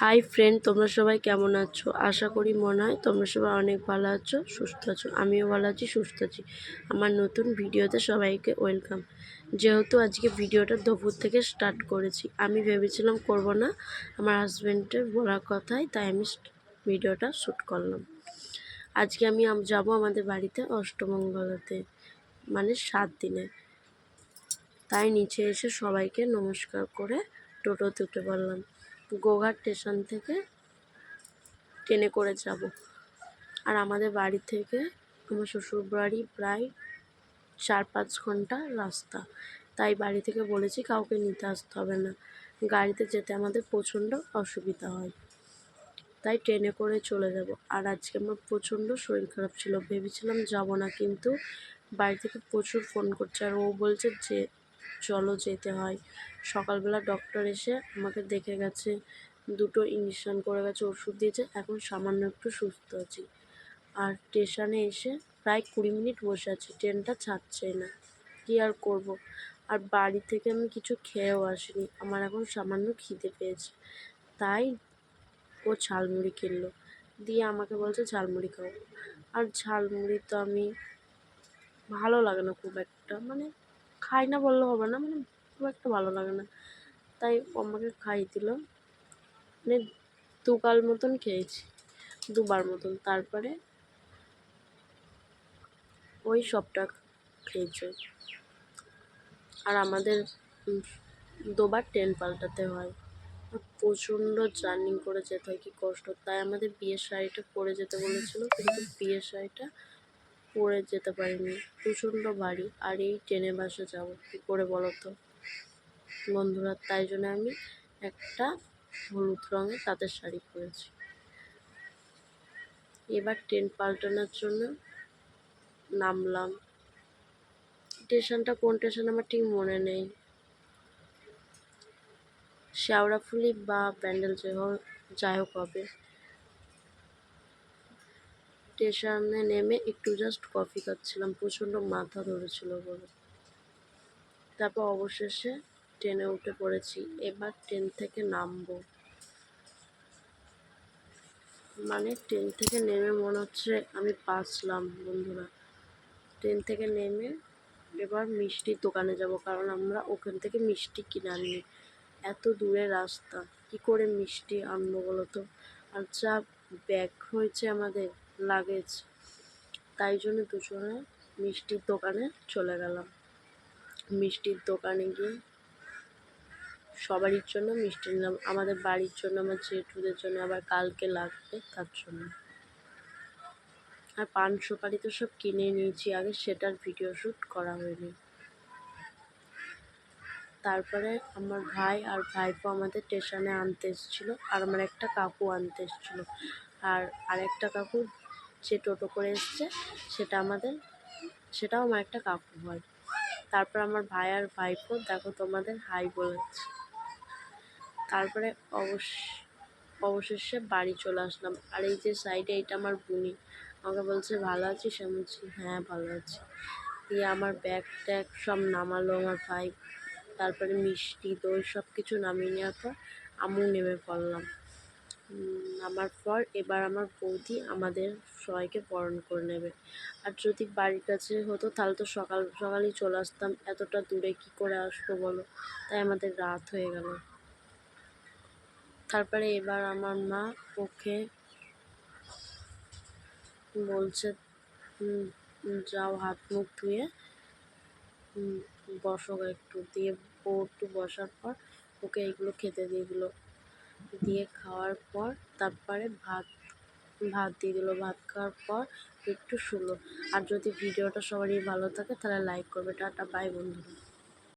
Hi friend, তোমরা সবাই কেমন আছো? আশা করি মনে হয় তোমরা সবাই অনেক ভালো আছো, সুস্থ আছো। আমিও ভালো আছি, সুস্থ আছি। আমার নতুন ভিডিওতে সবাইকে ওয়েলকাম। যেহেতু আজকে ভিডিওটা দুপুর থেকে স্টার্ট করেছি, আমি ভেবেছিলাম করব না, আমার হাজব্যান্ডের বলার কথাই, তাই আমি ভিডিওটা শ্যুট করলাম। আজকে আমি যাব আমাদের বাড়িতে অষ্টমঙ্গলাতে, মানে 7 দিনে। তাই নিচে এসে সবাইকে নমস্কার করে টোটোতে উঠে পড়লাম। গোঘাট স্টেশন থেকে ট্রেনে করে যাব। আর আমাদের বাড়ি থেকে আমার শ্বশুর বাড়ি প্রায় 4-5 ঘন্টা রাস্তা। তাই বাড়ি থেকে বলেছি কাউকে নিতে আসতে হবে না, গাড়িতে যেতে আমাদের প্রচণ্ড অসুবিধা হয়, তাই ট্রেনে করে চলে যাব। আর আজকে আমার প্রচণ্ড শরীর খারাপ ছিল, ভেবেছিলাম যাব না, কিন্তু বাড়ি থেকে প্রচুর ফোন করছে আর ও বলছে যে চলো যেতে হয়। সকালবেলা ডক্টর এসে আমাকে দেখে গেছে, 2টো ইঞ্জেকশন করে গেছে, ওষুধ দিয়েছে, এখন সামান্য একটু সুস্থ আছি। আর স্টেশনে এসে প্রায় 20 মিনিট বসে আছি, ট্রেনটা ছাড়ছেই না, কী আর করব। আর বাড়ি থেকে আমি কিছু খেয়েও আসিনি, আমার এখন সামান্য খিদে পেয়েছে। তাই ও ঝালমুড়ি কিনলো, দিয়ে আমাকে বলছে ঝালমুড়ি খাও। আর ঝালমুড়ি তো আমি ভালো লাগে না খুব একটা, মানে খাই না বললে হবে না, মানে খুব একটা ভালো লাগে না, তাই আমাকে খাইয়ে দিল। মানে 2 গাল মতন খেয়েছি, 2বার মতন। তারপরে ওই সবটা খেয়েছে। আর আমাদের 2বার ট্রেন পাল্টাতে হয়, প্রচণ্ড জার্নি করে যেতে হয়, কি কষ্ট। তাই আমাদের বিয়ের শাড়িটা পরে যেতে বলেছিল, কিন্তু বিয়ের শাড়িটা পরে যেতে পারিনি, প্রচণ্ড ভারী। আর এই ট্রেনে বাসে যাবো কী করে বলো তো বন্ধুরা? তাই জন্য আমি একটা হলুদ রঙের তাঁতের শাড়ি পরেছি। এবার ট্রেন পাল্টানোর জন্য নামলাম। স্টেশনটা কোন স্টেশন আমার ঠিক মনে নেই, শেওড়াফুলি বা ব্যান্ডেল যাই হোক হবে। স্টেশনে নেমে একটু জাস্ট কফি খাচ্ছিলাম, প্রচণ্ড মাথা ধরেছিল বলে। তারপর অবশেষে ট্রেনে উঠে পড়েছি। এবার ট্রেন থেকে নামবো, মানে ট্রেন থেকে নেমে মনে হচ্ছে আমি বাঁচলাম বন্ধুরা। ট্রেন থেকে নেমে এবার মিষ্টির দোকানে যাব, কারণ আমরা ওখান থেকে মিষ্টি কিনে আনি। এত দূরে রাস্তা, কি করে মিষ্টি আনবো বলো তো? আর যা ব্যাগ হয়েছে আমাদের লাগেজ, তাই জন্য দুজনে মিষ্টির দোকানে চলে গেলাম। মিষ্টির দোকানে গিয়ে সবারই জন্য মিষ্টি নিলাম, আমাদের বাড়ির জন্য, আমার জেঠুদের জন্য, আবার কালকে লাগবে তার জন্য। আর পান সুপারি তো সব কিনে নিয়েছি আগে, সেটার ভিডিও শ্যুট করা হয়নি। তারপরে আমার ভাই আর ভাইপো আমাদের স্টেশনে আনতে এসেছিলো, আর আমার একটা কাকু আনতে এসেছিলো। আর আরেকটা কাকু যে টোটো করে এসছে সেটাও আমার একটা কাকু হয়। তারপর আমার ভাই আর ভাইপো দেখো তোমাদের হাই বলেছে। তারপরে অবশেষে বাড়ি চলে আসলাম। আর এই যে সাইডে এটা আমার বুনি, আমাকে বলছে ভালো আছিস? আমি বলছি হ্যাঁ ভালো আছি। দিয়ে আমার ব্যাগ ট্যাগ সব নামালো আমার ভাই। তারপরে মিষ্টি দই সব কিছু নামিয়ে নেওয়ার পর আমিও নেমে পড়লাম। নামার পর এবার আমার বৌদি আমাদের সবাইকে বরণ করে নেবে। আর যদি বাড়ির কাছে হতো তাহলে তো সকাল সকালই চলে আসতাম, এতটা দূরে কি করে আসবো বলো? তাই আমাদের রাত হয়ে গেল। তারপরে এবার আমার মা ওকে বলছে যাও হাত মুখ ধুয়ে বসো একটু, দিয়ে ও একটু বসার পর ওকে এইগুলো খেতে দিয়ে দিল। দিয়ে খাওয়ার পর তারপরে ভাত দিয়ে দিল। ভাত খাওয়ার পর একটু শুলো। আর যদি ভিডিওটা সবারই ভালো থাকে তাহলে লাইক করবে। টাটা, বাই বন্ধুরা।